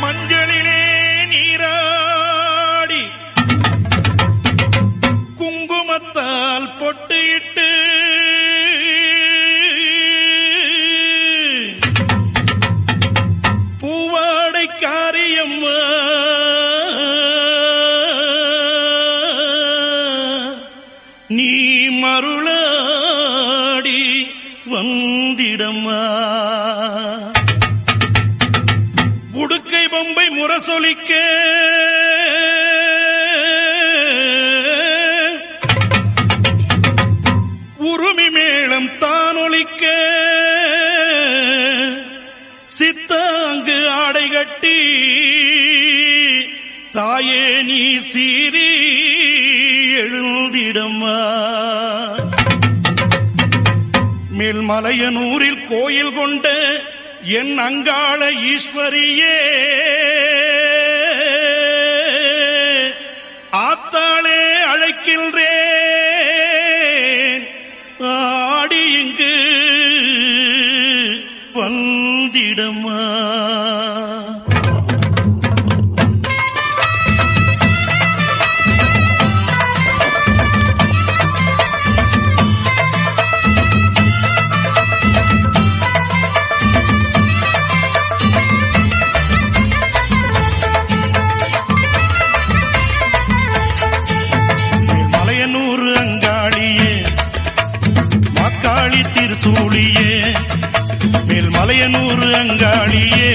மஞ்சளிலே நீராடி குங்குமத்தால் பொட்டியிட்டு பூவாடை காரியம்மா நீ மருளாடி வந்திடம்மா. உடுக்கை பொம்பை முரசொலிக்க உருமி மேளம் தானொலிக்க சித்தாங்கு ஆடை கட்டி தாயே நீ சீறி எழுந்திடம்மா. மேல்மலையனூரில் கோயில் கொண்ட என் அங்காள ஈஸ்வரியே ஆத்தாளே அழைக்கின்றேன் ஆடி இங்கு வந்திடம்மா. திருசூழியே மேல்மலையனூர் அங்காளியே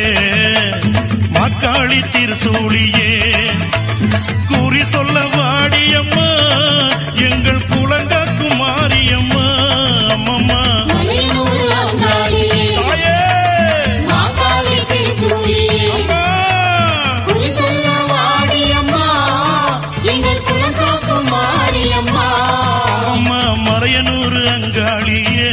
மாக்காளி திருசூழியே கூறி சொல்ல வாடியம்மா எங்கள் குலங்காக்கும் மாரியம்மா. அம்மம்மா அம்மா மலையனூர் அங்காளியே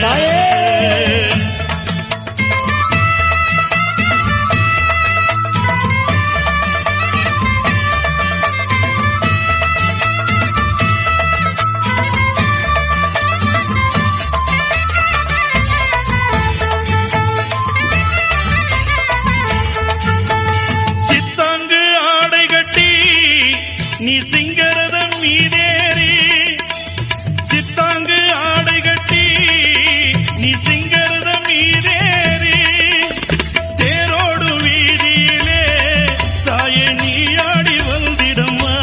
சித்தாங்கு ஆடை கட்டி நீ சிங்கரதம் மீதேறி சித்தாங்கு ஆடை கட்டி நீ சிங்கரதம் மீதேறி தேரோடு வீதியிலே தாயே நீ ஆடி வந்திடம்மா.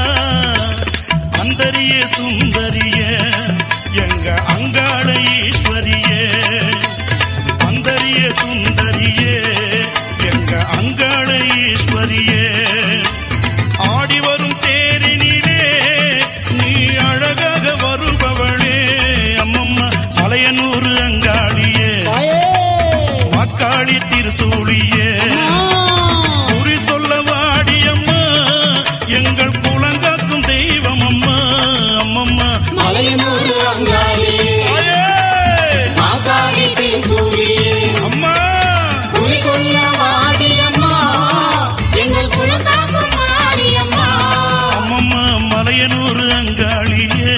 அந்தரிய சுந்தரிய எங்க அங்காள ஈஸ்வரியே அந்தரிய சுந்தரியே எங்க அங்காள ஈஸ்வரியே ஆடி வரும் தேரினிலே நீ அழகாக வருபவளே. அம்மம்மா மலையனூர் அங்காளியே மாக்காளி திருசூழியே குறி சொல்ல வாடியம்மா எங்கள் குலங்காக்கும் தெய்வம் அம்மா. அம்மம்மா மலையனூர் அங்காளியே மாக்காளி திருசூழியே அம்மா குறி சொல்ல வாடியம்மா எங்கள் குலங்காக்கும் மாரியம்மா. அம்மம்மா மலையனூர் அங்காளியே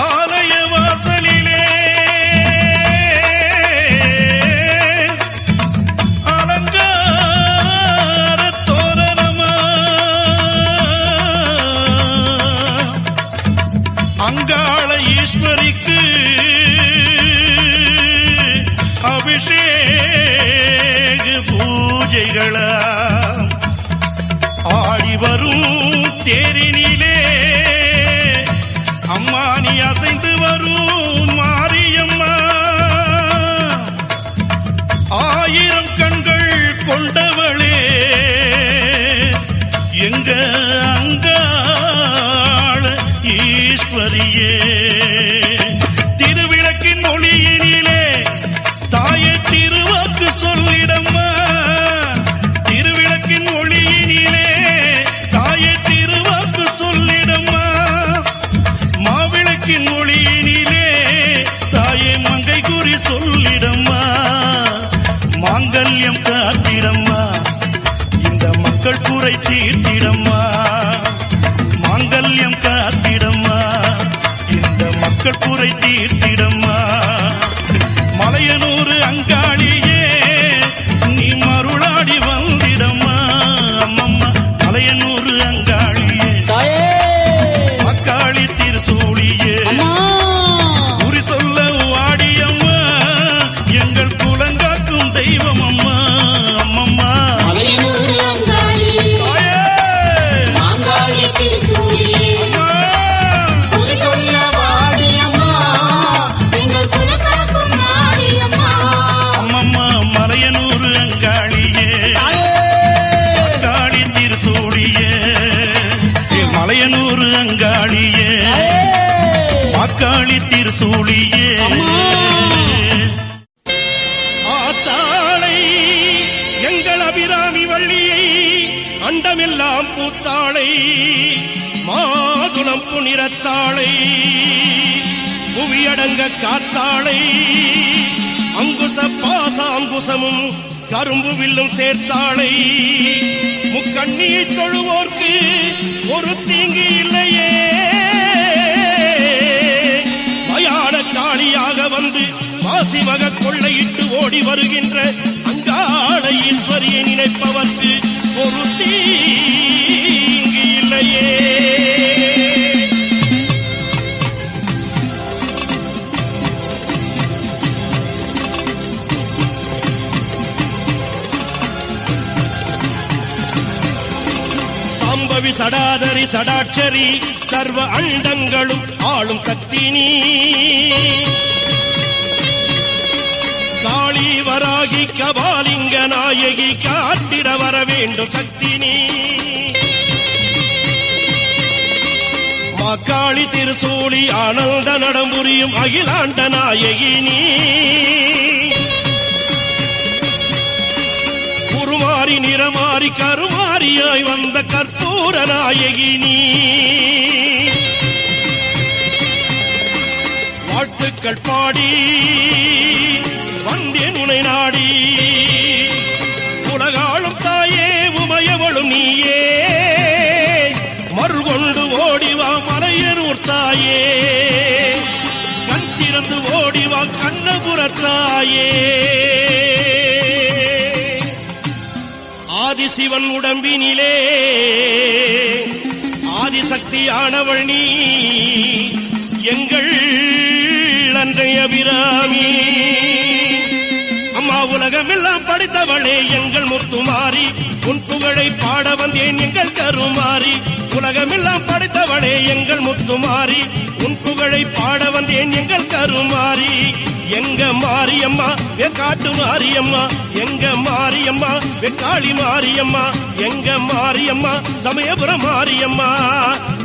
ஆலய வாசலிலே அலங்கார தோரணமா அங்காள ஈஸ்வரிக்கு அபிஷேக பூஜைகளா ஆடி வரும் தேரினிலே அம்மா நீ அசைந்து வரும் மாரியம்மா. ஆயிரம் கண்கள் கொண்டவளே எங்க அங்காள ஈஸ்வரியே திருவிளக்கின் ஒளியினிலே தாயை திருவாக்கு சொல்லிடம்மா. திருவிளக்கின் ஒளியினிலே தாயை திருவாக்கு சொல்லிடம்மா. மாவிளக்கின் ஒளியினிலே தாயை மங்கை குறி சொல்லிடம்மா. மாங்கல்யம் காத்திடம்மா இந்த மக்கள் குறை தீர்த்திடம்மா மாங்கல்யம் காத்திடம்மா இந்த மக்கள் குறை தீர்த்திடம்மா மலையனூர் அங்காளியே நீ மருளாடி வந்திடம்மா அம்மம்மா மலையனூர் அங்காளியே மக்காளி திருசூழியே குறி சொல்ல வாடியம்மா எங்கள் குலங்காக்கும் தெய்வம் அம்மா அம்மம்மா மலையனூர் அங்காளி மாங்காளி திருசூழியே குறி சொல்ல வாடியம்மா எங்கள் குலங்காக்கும் மாரியம்மா அம்மம்மா மலையனூர் அங்காளியே மக்காளி திருசூழியே மலையனூர் அங்காளியே மக்காளி திருசூழியே ஆத்தாளை எங்கள் அபிராமி வள்ளியை அண்டமெல்லாம் பூத்தாளை மாதுளம் புனிரத்தாளை புவியடங்க காத்தாளை அங்குச பாசாங்குசமும் கரும்பு வில்லும் சேர்த்தாளை முக்கண்ணியை தொழுவோர்க்கு ஒரு தீங்கு இல்லையே மயான காளியாக வந்து மாசிமக கொள்ளையிட்டு ஓடி வருகின்ற அங்காள ஈஸ்வரியை நினைப்பவர்க்கு ஒரு தீங்கு இல்லையே சாம்பவி சடாதரி சடாட்சரி சர்வ அண்டங்களும் ஆளும் சக்தி நீ காளி வராகி கபாலிங்க நாயகி காட்டிட வர வேண்டும் சக்தி நீ மக்காளி திருசூழி ஆனந்த நடம்புரியும் அகிலாண்ட நாயகி நீ குருமாரி நிறமாரி கருமாரியாய் வந்த கற்பூர நாயகி நீ வாழ்த்துக்கள் பாடி வந்தேன் உனை நாடி உலகாளும் தாயே உமையவளும் நீயே மறுகொண்டு ஓடிவா மலையனூர் தாயே கண் திறந்து ஓடிவா கண்ணபுரத்தாயே ஆதிசிவன் உடம்பினிலே ஆதிசக்தியானவள் நீ எங்கள் அன்றைய அபிராமி அம்மா உலகமெல்லாம் படித்தவளே எங்கள் முத்துமாரி உன் புகழை பாட வந்தேன் எங்கள் கருமாரி உலகமெல்லாம் படித்தவளே எங்கள் முத்துமாரி உன் புகழை பாட வந்தேன் எங்கள் கருமாரி எங்க மாரியம்மா காட்டு மாரியம்மா எங்க மாரியம்மா வெக்காளி மாரியம்மா எங்க மாரியம்மா சமயபுரம் மாரியம்மா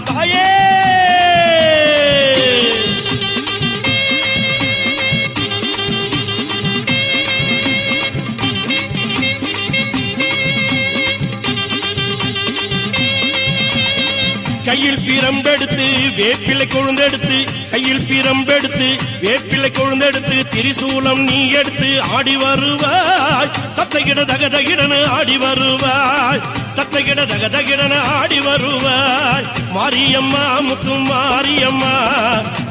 தாயே கையில் பிரம்பெடுத்து வேப்பிலை கொழுந்தெடுத்து கையில் பிரம்பெடுத்து வேப்பிலை கொழுந்தெடுத்து திரிசூலம் நீ எடுத்து ஆடி வருவாய் தத்தைகிட தகதகிடன ஆடி வருவாய் தத்தைகிட தகதகிடன ஆடி வருவாய் மாரியம்மா முத்து மாரியம்மா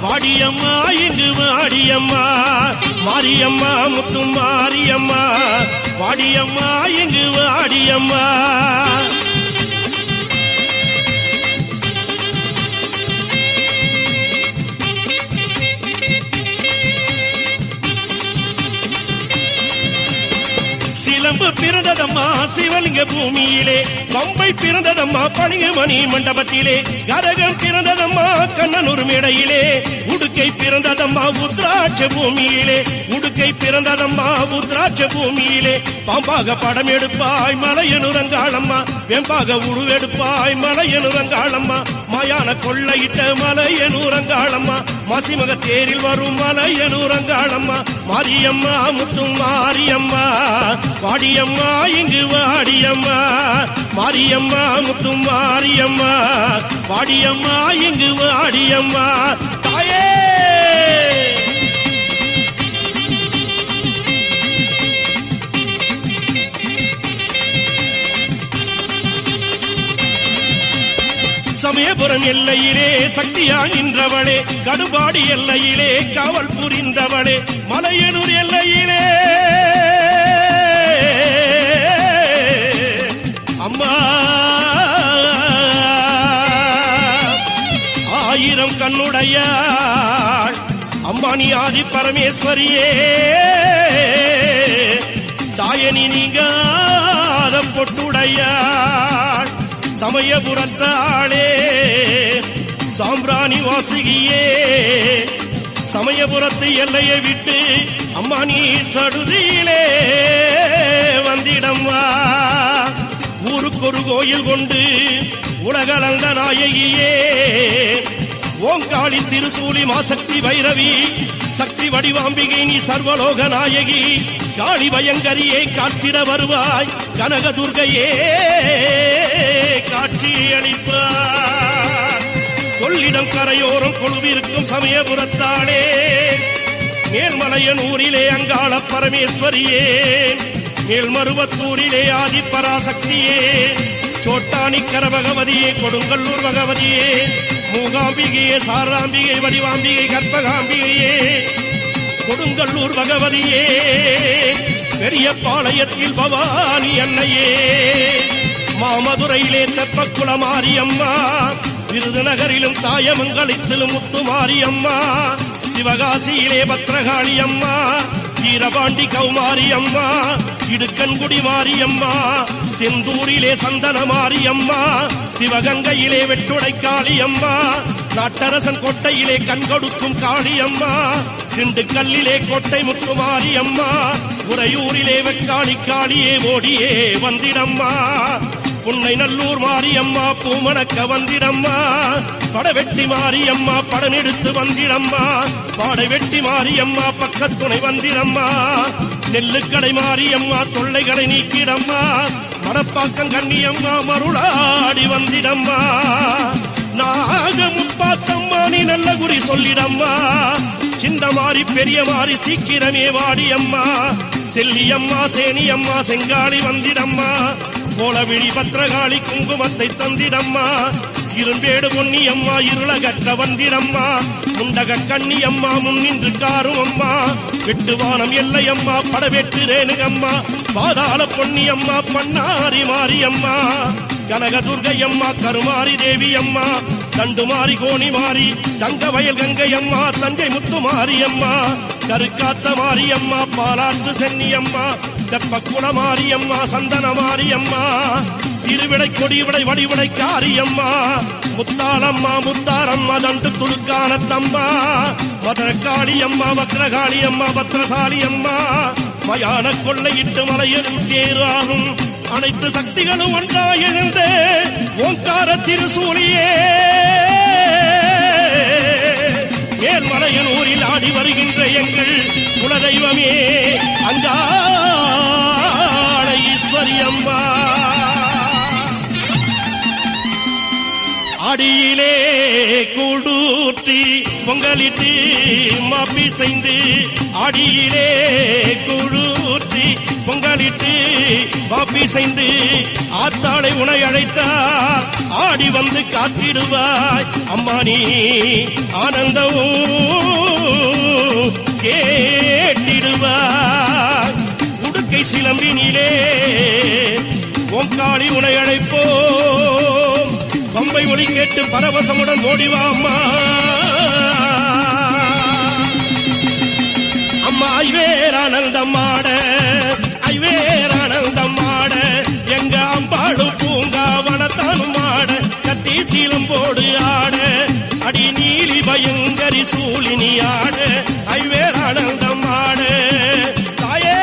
வாடியம்மா இங்கு வாடியம்மா மாரியம்மா முத்து மாரியம்மா வாடியம்மா இங்கு வாடியம்மா சிலம்பு பிறந்ததம்மா சிவலிங்க பூமியிலே பம்பை பிறந்ததம்மா பணிகமணி மண்டபத்திலே கரகம் பிறந்ததம்மா கண்ணனூர் மேடையிலே உடுக்கை பிறந்ததம்மா உத்ராட்ச பூமியிலே உடுக்கை பிறந்ததம்மா உத்ராட்ச பூமியிலே பாம்பாக படம் எடுப்பாய் மலையனுரங்காளம்மா வெம்பாக உருவெடுப்பாய் மலையனுரங்காளம்மா மாயான கொள்ளையிட்ட மலையனுரங்காளம்மா மாசிமக தேரில் வரும் மலையனுரங்காளம்மா மாரியம்மா முத்து மாரியம்மா வாடியம்மா இங்கு வாடியம்மா மாரியம்மா முத்து மாரியம்மா வாடியம்மா இங்கு வாடியம்மா தாயே சமயபுரம் எல்லையிலே சக்தியா நின்றவளே, கடுபாடி எல்லையிலே காவல் புரிந்தவளே, மலையனூர் எல்லையிலே அம்மா ஆயிரம் கண்ணுடையாள் அம்மா நீ ஆதி பரமேஸ்வரியே, தாயனி நீங்காத பொட்டுடையாள் சமயபுரத்தாளே, சாம்பிராணி வாசுகியே, சமயபுரத்து எல்லையை விட்டு அம்மா நீ சடுதியிலே வந்திடம்மா, ஊருக்கு ஒரு கோயில் கொண்டு உலகளந்த நாயகியே, ஓங்காளி திருசூலி மாசக்தி பைரவி சக்தி வடிவாம்பிகை நீ சர்வலோக நாயகி, காளி பயங்கரியே காத்திட வருவாய், கனகதுர்கையே காட்சி அளிப்பார், கொள்ளிடம் கரையோரம் கொழுவிருக்கும் சமயபுரத்தாளே, மேல்மலையனூரிலே அங்காள பரமேஸ்வரியே, மேல்மருவத்தூரிலே ஆதிப்பராசக்தியே, சோட்டானிக்கர பகவதியே, கொடுங்கல்லூர் பகவதியே, மூகாம்பிகையே, சாரதாம்பிகை, வடிவாம்பிகை, கற்பகாம்பிகையே, கொடுங்கல்லூர் பகவதியே, பெரிய பாளையத்தில் பவானி அன்னையே, மாமதுரையிலே தெப்பக்குள மாரியம்மா, விருதுநகரிலும் தாயமங்கலத்திலும் முத்துமாரியம்மா, சிவகாசியிலே பத்ரகாளி அம்மா, வீரபாண்டி கௌமாரி அம்மா, இடுக்கன்குடி மாரியம்மா, செந்தூரிலே சந்தன மாரியம்மா, சிவகங்கையிலே வெட்டுடைக்காளி அம்மா, நாட்டரசன் கோட்டையிலே கண்கொடுக்கும் காளியம்மா, திண்டுக்கல்லிலே கோட்டை முத்துமாரி அம்மா, உறையூரிலே வெக்காளி காளியே ஓடியே வந்திடம்மா, புன்னை நல்லூர் மாரியம்மா பூமணக்க வந்திடம்மா, படவெட்டி மாரியம்மா படமெடுத்து வந்திடம்மா, பாடைவெட்டி மாரியம்மா பக்கத்துணை வந்திடம்மா, நெல்லுக்கடை மாரியம்மா தொல்லைகளை நீக்கிடம்மா, மணப்பாக்கம் கண்ணியம்மா மருளாடி வந்திடம்மா, நாகமுப்பாத்தம்மா நீ நல்ல குறி சொல்லிடம்மா, சின்ன மாறி பெரிய மாறி சீக்கிரமே வாடியம்மா, செல்லியம்மா சேனியம்மா செங்காளி வந்திடம்மா, கோலவிழி பத்ரகாளி குங்குமத்தை தந்திடம்மா, இரும்பேடு பொன்னியம்மா இருளகற்ற வந்திடம்மா, முண்டக கண்ணியம்மா முன்னின்று காரும் அம்மா, வெட்டுவானம் எல்லையம்மா படவெட்டு ரேணுகம்மா, பாதாள பொன்னியம்மா பண்ணாரி மாரியம்மா, கனகதுர்கையம்மா கருமாரி தேவியம்மா, தண்டுமாரி கோணிமாரி தங்க வயல் கங்கையம்மா, தஞ்சை முத்துமாரியம்மா, கருக்காத்த மாரியம்மா பாலாற்று சென்னியம்மா, தெப்பக்குள மாரியம்மா சந்தன மாரியம்மா, திருவிடை கொடிவிடை வடிவிடை காரியம்மா, முத்தாளம்மா முத்தாரம்மா தண்டு துளுக்கானத்தம்மா, மதுரக்காளியம்மா வக்ரகாளியம்மா பத்ரகாளியம்மா, மயான கொள்ளையிட்டு மலையெழும் தேராகும் அனைத்து சக்திகளும் ஒன்றாய் எழுந்து ஓங்கார திருசூலியே, மேல்மலையனூரில் ஆடி வருகின்ற எங்கள் குலதெய்வமே அங்காள ஈஸ்வரி அம்மா, அடியிலே கூடூற்றி பொங்கலிட்டு மாப்பி செய்து, அடியிலே கூடூற்றி பொங்கலிட்டு மாப்பி செய்து, ஆத்தாளை உனை அழைத்தார் ஆடி வந்து காத்திடுவாய் அம்மா நீ ஆனந்தமும் கேட்டிடுவாய், உடுக்கை சிலம்பினிலே ஓங்காளி உனை அழைப்போம், பம்பை ஒளி கேட்டு பரவசமுடன் ஓடிவா அம்மா, அம்மா ஐவேரானந்தமாட ஐவேரானந்தமாட, எங்க அம்பாளும் பூங்கா வனத்தானும் ஆட, கத்தி சீலம் போடு ஆட, அடி நீலி பயங்கரி சூழினி ஆட, ஐவேரானந்தமாட தாயே.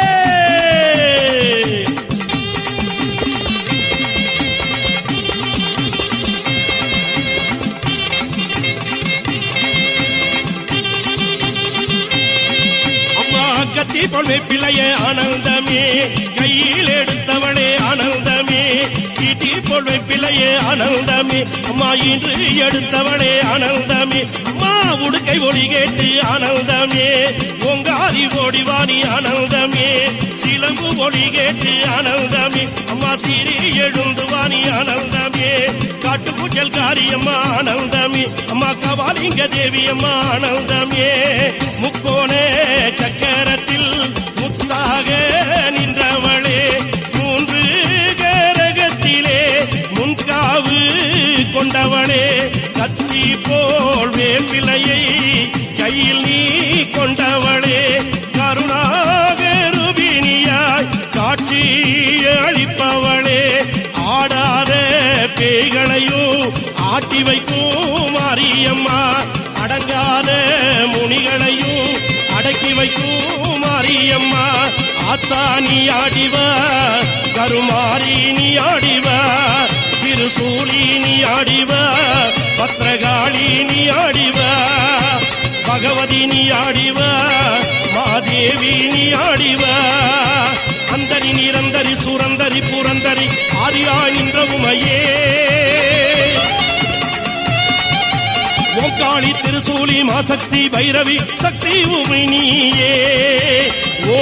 கத்தி பொண்ணு பிள்ளையே ஆனந்தமே, கையில் எடுத்தவளே ஆனந்தமே, ஈட்டி பொண்ணு பிள்ளையே ஆனந்தமே, அம்மா இன்று எடுத்தவளே ஆனந்தமே, அம்மா உடுக்கை ஒளி கேட்டு ஆனந்தமே, ஓங்காரி ஓடிவாணி ஆனந்தமே, சிலம்பு ஒளி கேட்டு ஆனந்தமே அம்மா சீரி எழுந்து வாணி ஆனந்தமே காட்டுப்பூச்சல் காரியம்மா ஆனந்தமே அம்மா கபாலிங்க தேவி அம்மா ஆனந்தமே முக்கோண சக்கரத்தில் முத்தாக நின்றவளே மூன்று கரகத்திலே முன்காவு கொண்டவளே கத்தி போல் வேம்பிலையை கையில் நீ கொண்டவளே கருணாகருபிணியாய் காட்சி அளிப்பவளே ஆடாத பேய்களையும் ஆட்டி வைக்கும் மாரியம்மா அடங்காத முனிகளையும் அடக்கி வைக்கும் மாரியம்மா ஆத்தா நீ ஆடிவா கருமாரி நீ ஆடிவா திருசூலி நீ ஆடிவா பத்ரகாளி நீ ஆடிவா பகவதி நீ ஆடிவா மாதேவி நீ ஆடிவா அந்தரி நிரந்தரி சுரந்தரி புரந்தரி ஆதியாய் நின்ற உமையே ஓங்காளி திருசூலி மாசக்தி பைரவி சக்தி உமை நீயே ஓ